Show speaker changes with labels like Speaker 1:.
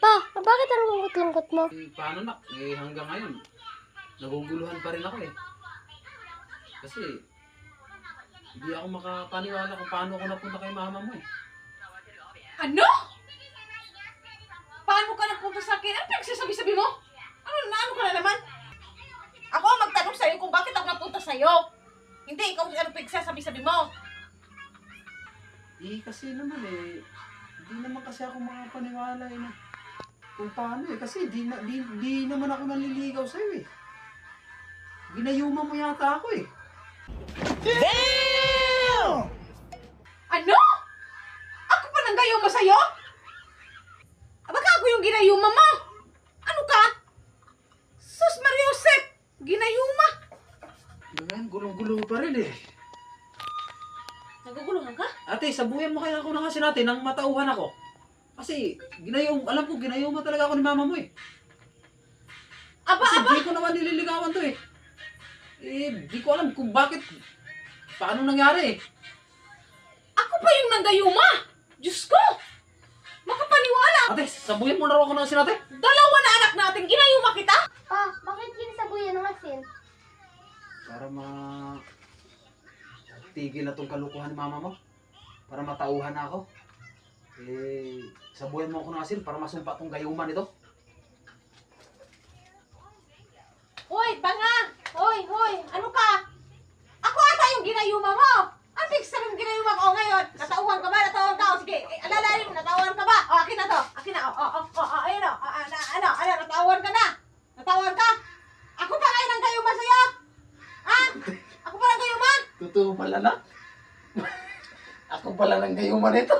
Speaker 1: Pa, bakit ang lungkot-lungkot mo?
Speaker 2: Paano nak? Hanggang ngayon, naguguluhan pa rin ako eh. Kasi, hindi ako makapaniwala kung paano ako napunta kay mama mo eh.
Speaker 3: Ano? Paano ka nagpunta sa akin? Ano pinagsasabi-sabi mo? Ano ka na naman? Ako ang magtanong sa'yo kung bakit ako napunta sa'yo. Hindi, ikaw ano pinagsasabi-sabi mo.
Speaker 2: Kasi naman hindi naman kasi ako makapaniwala eh. Kung paano eh. Kasi di naman ako naliligaw sa'yo eh. Ginayuma mo yata ako eh.
Speaker 3: Ano? Ako pa nang gayuma sa'yo? Baka ako yung ginayuma mo? Ano ka? Sus Mariusep! Ginayuma!
Speaker 2: Ganyan, gulong-gulo pa rin eh.
Speaker 3: Nagugulungan ka?
Speaker 2: Ate, sabuyan mo kaya ako na kasi natin nang matauhan ako. Kasi, alam ko, ginayuma talaga ako ni mama mo eh. Kasi di ko naman nililigawan to eh. Di ko alam kung bakit, paano nangyari eh.
Speaker 3: Ako pa yung nanggayuma! Diyos ko! Makapaniwala!
Speaker 2: Ate, sabuyan mo na rin ako na kasi natin.
Speaker 3: Dalawa na anak natin, ginayuma kita?
Speaker 1: Pa, bakit sinasabuyan ng asin?
Speaker 2: Para tigil na tong kalukuhan ni mama mo. Para matauhan na ako. Sabuyan mo ako ng asin para masumpa tong gayuman ito.
Speaker 3: Hoy, banga! Hoy! Ano ka? Ako ata yung ginayuma mo! Ano sabihin ginayuma ko ngayon? Natauhan ka ba? Natauhan ka? O sige, alalalim, natauhan ka ba? O, akin na to. Akin na. Ayun o. Natauhan ka na. Natauhan ka? Ako pa ngayon ang gayuma sa'yo? Ha? Ako pa ang gayuma?
Speaker 2: Totoo pala na. Ako pala ng gayuman ito.